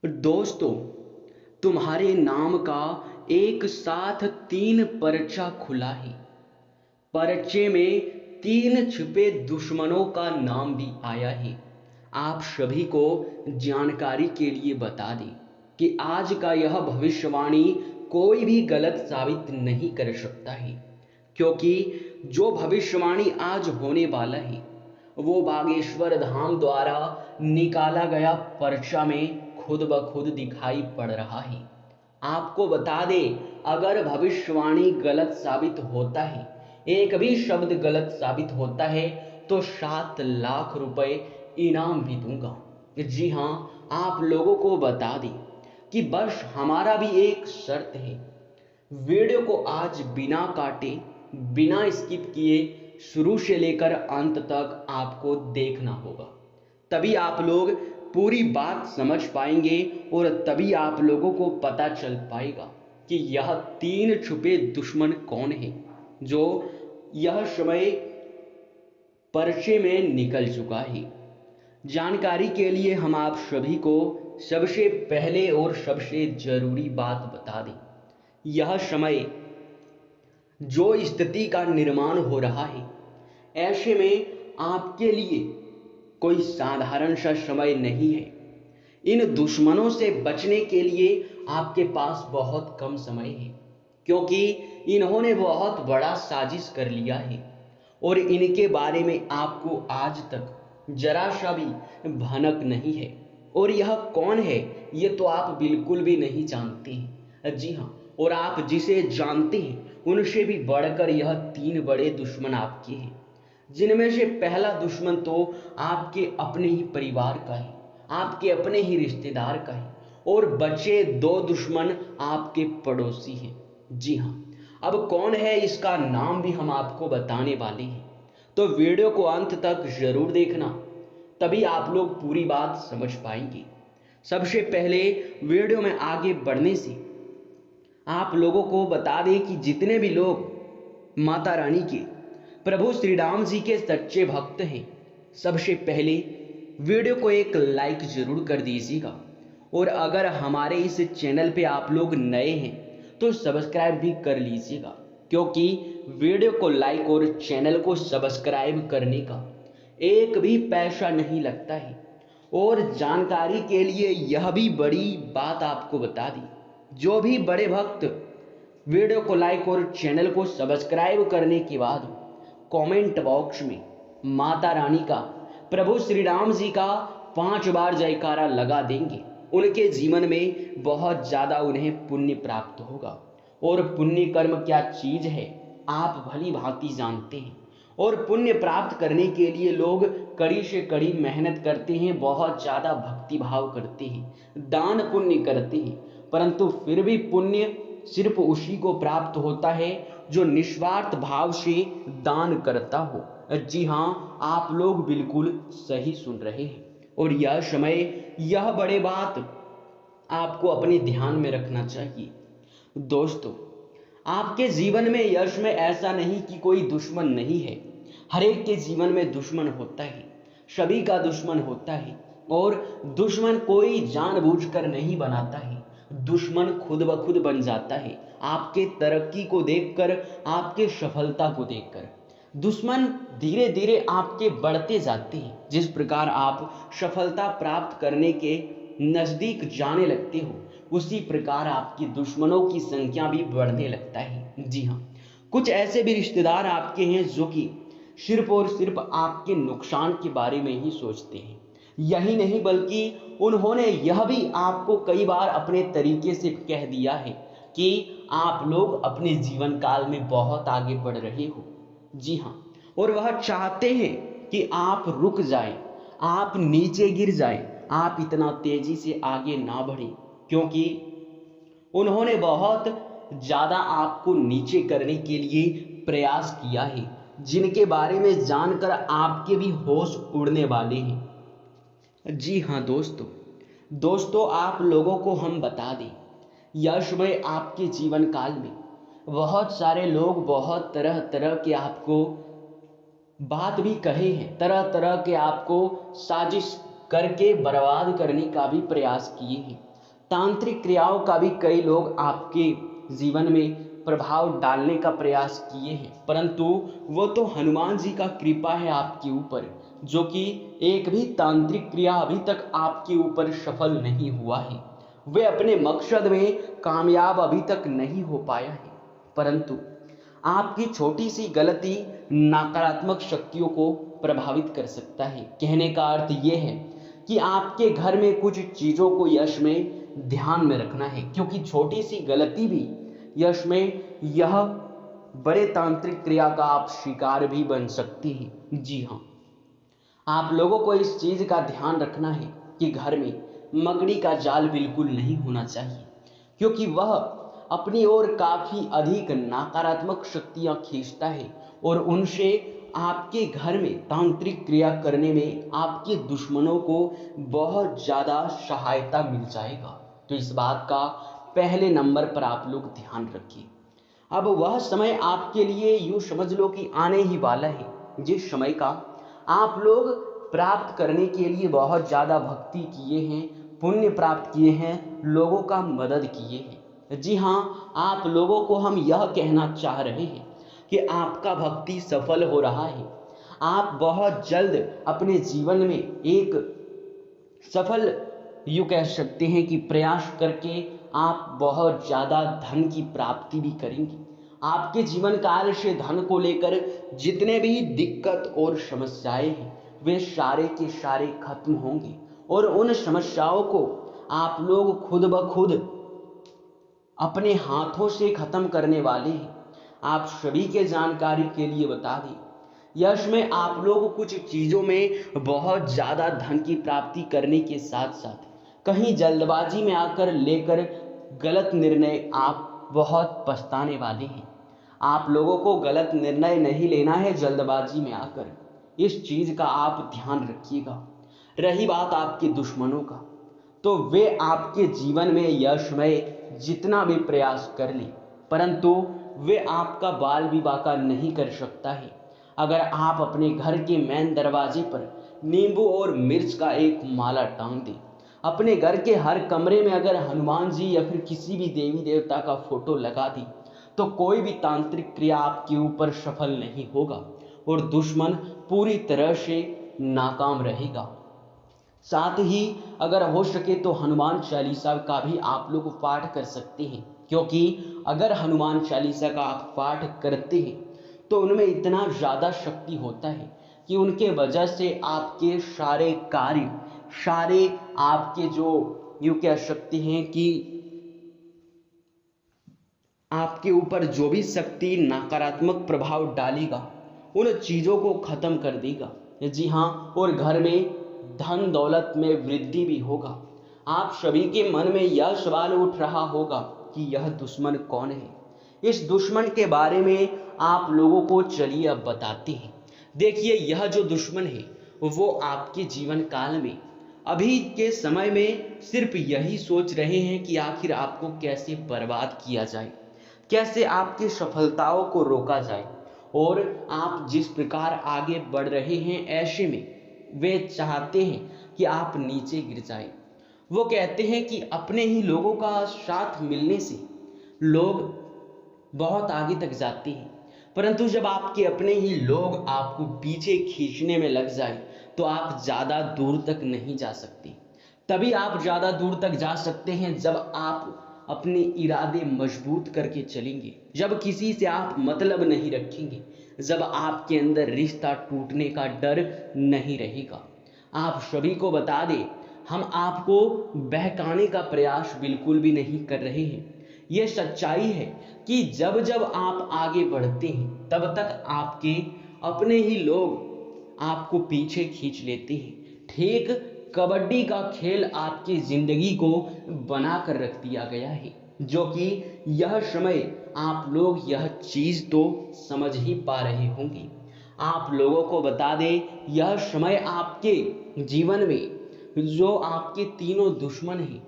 दोस्तों, तुम्हारे नाम का एक साथ 3 पर्चा खुला है। पर्चे में 3 छिपे दुश्मनों का नाम भी आया है। आप सभी को जानकारी के लिए बता दें कि आज का यह भविष्यवाणी कोई भी गलत साबित नहीं कर सकता है, क्योंकि जो भविष्यवाणी आज होने वाला है वो बागेश्वर धाम द्वारा निकाला गया पर्चा में खुद ब खुद दिखाई पड़ रहा है। आपको बता दें, अगर भविष्यवाणी गलत साबित होता है, एक भी शब्द गलत साबित होता है तो 7 लाख रुपए इनाम भी दूंगा। जी हाँ, आप लोगों को बता दें कि बस हमारा भी एक शर्त है। वीडियो को आज बिना काटे, बिना स्किप किए शुरू से लेकर अंत तक आपको देखना होगा। तभी आप लोग पूरी बात समझ पाएंगे और तभी आप लोगों को पता चल पाएगा कि यह 3 छुपे दुश्मन कौन है जो यह समय पर्चे में निकल चुका है। जानकारी के लिए हम आप सभी को सबसे पहले और सबसे जरूरी बात बता दें। यह समय जो स्थिति का निर्माण हो रहा है, ऐसे में आपके लिए कोई साधारण सा समय नहीं है। इन दुश्मनों से बचने के लिए आपके पास बहुत कम समय है, क्योंकि इन्होंने बहुत बड़ा साजिश कर लिया है और इनके बारे में आपको आज तक जरा सा भी भनक नहीं है। और यह कौन है ये तो आप बिल्कुल भी नहीं जानते हैं। जी हाँ, और आप जिसे जानते हैं उनसे भी बढ़कर यह 3 बड़े दुश्मन आपके हैं, जिनमें से पहला दुश्मन तो आपके अपने ही परिवार का है, आपके अपने ही रिश्तेदार का है, और बचे 2 दुश्मन आपके पड़ोसी हैं। जी हाँ, अब कौन है इसका नाम भी हम आपको बताने वाले हैं, तो वीडियो को अंत तक जरूर देखना, तभी आप लोग पूरी बात समझ पाएंगे। सबसे पहले वीडियो में आगे बढ़ने से आप लोगों को बता दें कि जितने भी लोग माता रानी के, प्रभु श्री राम जी के सच्चे भक्त हैं, सबसे पहले वीडियो को एक लाइक जरूर कर दीजिएगा। और अगर हमारे इस चैनल पे आप लोग नए हैं तो सब्सक्राइब भी कर लीजिएगा, क्योंकि वीडियो को लाइक और चैनल को सब्सक्राइब करने का एक भी पैसा नहीं लगता है। और जानकारी के लिए यह भी बड़ी बात आपको बता दी, जो भी बड़े भक्त वीडियो को लाइक और चैनल को सब्सक्राइब करने के बाद कमेंट बॉक्स में माता रानी का, प्रभु श्री राम जी का 5 बार जयकारा लगा देंगे, उनके जीवन में बहुत ज्यादा उन्हें पुण्य प्राप्त होगा। और पुण्य कर्म क्या चीज है आप भली भांति जानते हैं, और पुण्य प्राप्त करने के लिए लोग कड़ी से कड़ी मेहनत करते हैं, बहुत ज्यादा भक्ति भाव करते हैं, दान पुण्य करते हैं, परंतु फिर भी पुण्य सिर्फ उसी को प्राप्त होता है जो निस्वार्थ भाव से दान करता हो। जी हाँ, आप लोग बिल्कुल सही सुन रहे हैं। और यह समय, यह बड़े बात आपको अपने ध्यान में रखना चाहिए। दोस्तों, आपके जीवन में, यश में ऐसा नहीं कि कोई दुश्मन नहीं है। हर एक के जीवन में दुश्मन होता है, सभी का दुश्मन होता है। और दुश्मन कोई जानबूझकर नहीं बनाता है, दुश्मन खुद ब खुद बन जाता है। आपके तरक्की को देखकर, आपके सफलता को देखकर दुश्मन धीरे धीरे आपके बढ़ते जाते हैं। जिस प्रकार आप सफलता प्राप्त करने के नजदीक जाने लगते हो, उसी प्रकार आपके दुश्मनों की संख्या भी बढ़ने लगता है। जी हाँ, कुछ ऐसे भी रिश्तेदार आपके हैं जो कि सिर्फ और सिर्फ आपके नुकसान के बारे में ही सोचते हैं। यही नहीं, बल्कि उन्होंने यह भी आपको कई बार अपने तरीके से कह दिया है कि आप लोग अपने जीवन काल में बहुत आगे बढ़ रहे हो। जी हाँ, और वह चाहते हैं कि आप रुक जाएं, आप नीचे गिर जाएं, आप इतना तेजी से आगे ना बढ़ें, क्योंकि उन्होंने बहुत ज्यादा आपको नीचे करने के लिए प्रयास किया है, जिनके बारे में जानकर आपके भी होश उड़ने वाले हैं। जी हाँ दोस्तों, आप लोगों को हम बता दें, यह समय आपके जीवन काल में बहुत सारे लोग बहुत तरह तरह के आपको बात भी कहे हैं, तरह तरह के आपको साजिश करके बर्बाद करने का भी प्रयास किए हैं। तांत्रिक क्रियाओं का भी कई लोग आपके जीवन में प्रभाव डालने का प्रयास किए हैं, परंतु वो तो हनुमान जी का कृपा है आपके ऊपर, जो कि एक भी तांत्रिक क्रिया अभी तक आपके ऊपर सफल नहीं हुआ है। वे अपने मकसद में कामयाब अभी तक नहीं हो पाया है, परंतु आपकी छोटी सी गलती नकारात्मक शक्तियों को प्रभावित कर सकता है। कहने का अर्थ यह है कि आपके घर में कुछ चीजों को यश में ध्यान में रखना है, क्योंकि छोटी सी गलती भी यश में यह बड़े तांत्रिक क्रिया का आप शिकार भी बन सकती है। जी हाँ, आप लोगों को इस चीज का ध्यान रखना है कि घर में मकड़ी का जाल बिल्कुल नहीं होना चाहिए, क्योंकि वह अपनी ओर काफी अधिक नकारात्मक शक्तियां खींचता है और उनसे आपके घर में तांत्रिक क्रिया करने में आपके दुश्मनों को बहुत ज्यादा सहायता मिल जाएगा। तो इस बात का पहले नंबर पर आप लोग ध्यान रखिए। अब वह समय आपके लिए यूं समझ लो कि आने ही वाला है, जिस समय का आप लोग प्राप्त करने के लिए बहुत ज्यादा भक्ति किए हैं, पुण्य प्राप्त किए हैं, लोगों का मदद किए हैं। जी हाँ, आप लोगों को हम यह कहना चाह रहे हैं कि आपका भक्ति सफल हो रहा है। आप बहुत जल्द अपने जीवन में एक सफल यूं कह सकते हैं कि प्रयास करके आप बहुत ज्यादा धन की प्राप्ति भी करेंगे। आपके जीवन काल से धन को लेकर जितने भी दिक्कत और समस्याएं हैं वे सारे के सारे खत्म होंगे और उन समस्याओं को आप लोग खुद ब खुद अपने हाथों से खत्म करने वाले हैं। आप सभी के जानकारी के लिए बता दें, यश में आप लोग कुछ चीजों में बहुत ज्यादा धन की प्राप्ति करने के साथ साथ कहीं जल्दबाजी में आकर लेकर गलत निर्णय आप बहुत पछताने वाले हैं। आप लोगों को गलत निर्णय नहीं लेना है जल्दबाजी में आकर, इस चीज का आप ध्यान रखिएगा। रही बात आपके दुश्मनों का, तो वे आपके जीवन में यश में जितना भी प्रयास कर ले, परंतु वे आपका बाल विवाह नहीं कर सकता है। अगर आप अपने घर के मेन दरवाजे पर नींबू और मिर्च का एक माला टांग दें, अपने घर के हर कमरे में अगर हनुमान जी या फिर किसी भी देवी देवता का फोटो लगा दी, तो कोई भी तांत्रिक क्रिया आपके ऊपर सफल नहीं होगा और दुश्मन पूरी तरह से नाकाम रहेगा। साथ ही अगर हो सके तो हनुमान चालीसा का भी आप लोग पाठ कर सकते हैं, क्योंकि अगर हनुमान चालीसा का आप पाठ करते हैं तो उनमें इतना ज़्यादा शक्ति होता है कि उनके वजह से आपके सारे कार्य, सारे आपके जो यूँ कह सकते हैं कि आपके ऊपर जो भी शक्ति नकारात्मक प्रभाव डालेगा उन चीज़ों को खत्म कर देगा। जी हाँ, और घर में धन दौलत में वृद्धि भी होगा। आप सभी के मन में यह सवाल उठ रहा होगा कि यह दुश्मन कौन है। इस दुश्मन के बारे में आप लोगों को चलिए अब बताते हैं। देखिए, यह जो दुश्मन है वो आपके जीवन काल में अभी के समय में सिर्फ यही सोच रहे हैं कि आखिर आपको कैसे बर्बाद किया जाए, कैसे आपकी सफलताओं को रोका जाए, और आप जिस प्रकार आगे बढ़ रहे हैं ऐसे में वे चाहते हैं कि आप नीचे गिर जाए। वो कहते हैं कि अपने ही लोगों का साथ मिलने से लोग बहुत आगे तक जाते हैं, परंतु जब आपके अपने ही लोग आपको पीछे खींचने में लग जाए तो आप ज़्यादा दूर तक नहीं जा सकते। तभी आप ज़्यादा दूर तक जा सकते हैं जब आप अपने इरादे मजबूत करके चलेंगे, जब किसी से आप मतलब नहीं रखेंगे, जब आपके अंदर रिश्ता टूटने का डर नहीं रहेगा। आप सभी को बता दें, हम आपको बहकाने का प्रयास बिल्कुल भी नहीं कर रहे हैं। यह सच्चाई है कि जब जब आप आगे बढ़ते हैं तब तक आपके अपने ही लोग आपको पीछे खींच लेते हैं। ठीक कबड्डी का खेल आपकी जिंदगी को बना कर रख दिया गया है, जो कि यह समय आप लोग यह चीज तो समझ ही पा रहे होंगे। आप लोगों को बता दें, यह समय आपके जीवन में जो आपके तीनों दुश्मन हैं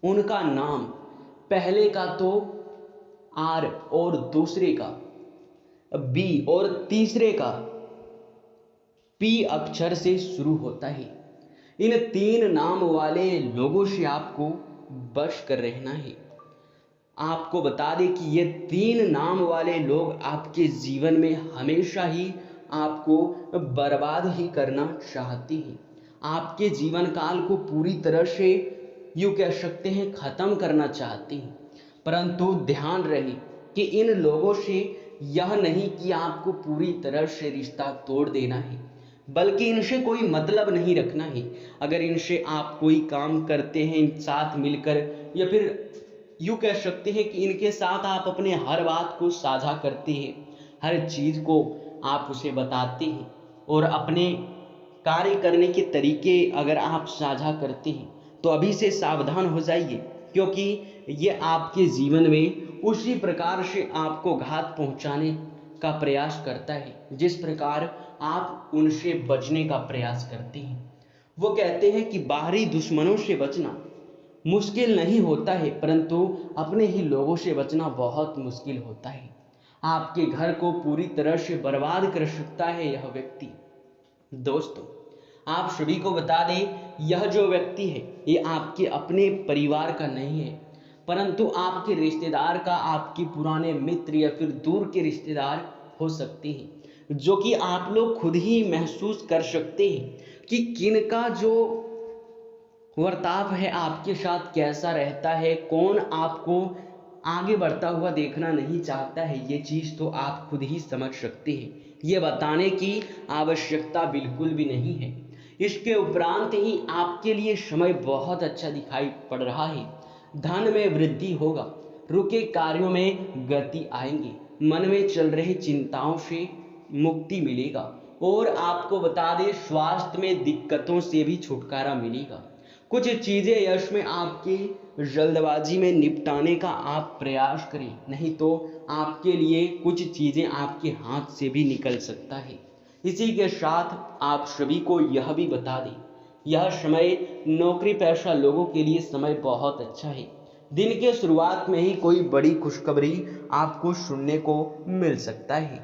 उनका नाम पहले का तो आर और दूसरे का बी और तीसरे का पी अक्षर से शुरू होता है। इन तीन नाम वाले लोगों से आपको बच कर रहना है। आपको बता दें कि ये 3 नाम वाले लोग आपके जीवन में हमेशा ही आपको बर्बाद ही करना चाहते हैं। आपके जीवन काल को पूरी तरह से यूँ कह सकते हैं खत्म करना चाहते हैं। परंतु ध्यान रहे कि इन लोगों से यह नहीं कि आपको पूरी तरह से रिश्ता तोड़ देना है, बल्कि इनसे कोई मतलब नहीं रखना है। अगर इनसे आप कोई काम करते हैं साथ मिलकर, या फिर यूँ कह सकते हैं कि इनके साथ आप अपने हर बात को साझा करते हैं, हर चीज़ को आप उसे बताते हैं, और अपने कार्य करने के तरीके अगर आप साझा करते हैं, तो अभी से सावधान हो जाइए, क्योंकि ये आपके जीवन में उसी प्रकार से आपको घात पहुंचाने का प्रयास करता है जिस प्रकार आप उनसे बचने का प्रयास करते हैं। वो कहते हैं कि बाहरी दुश्मनों से बचना मुश्किल नहीं होता है, परंतु अपने ही लोगों से बचना बहुत मुश्किल होता है। आपके घर को पूरी तरह से बर्बाद कर सकता है यह व्यक्ति। दोस्तों, आप सभी को बता दें, यह जो व्यक्ति है ये आपके अपने परिवार का नहीं है, परंतु आपके रिश्तेदार का, आपके पुराने मित्र या फिर दूर के रिश्तेदार हो सकते हैं, जो कि आप लोग खुद ही महसूस कर सकते हैं कि किनका जो वर्ताव है आपके साथ कैसा रहता है, कौन आपको आगे बढ़ता हुआ देखना नहीं चाहता है। ये चीज़ तो आप खुद ही समझ सकते हैं, ये बताने की आवश्यकता बिल्कुल भी नहीं है। इसके उपरांत ही आपके लिए समय बहुत अच्छा दिखाई पड़ रहा है। धन में वृद्धि होगा, रुके कार्यों में गति आएंगी, मन में चल रही चिंताओं से मुक्ति मिलेगा, और आपको बता दें स्वास्थ्य में दिक्कतों से भी छुटकारा मिलेगा। कुछ चीज़ें यश में आपकी जल्दबाजी में निपटाने का आप प्रयास करें, नहीं तो आपके लिए कुछ चीज़ें आपके हाथ से भी निकल सकता है। इसी के साथ आप सभी को यह भी बता दें, यह समय नौकरी पेशा लोगों के लिए समय बहुत अच्छा है। दिन के शुरुआत में ही कोई बड़ी खुशखबरी आपको सुनने को मिल सकता है।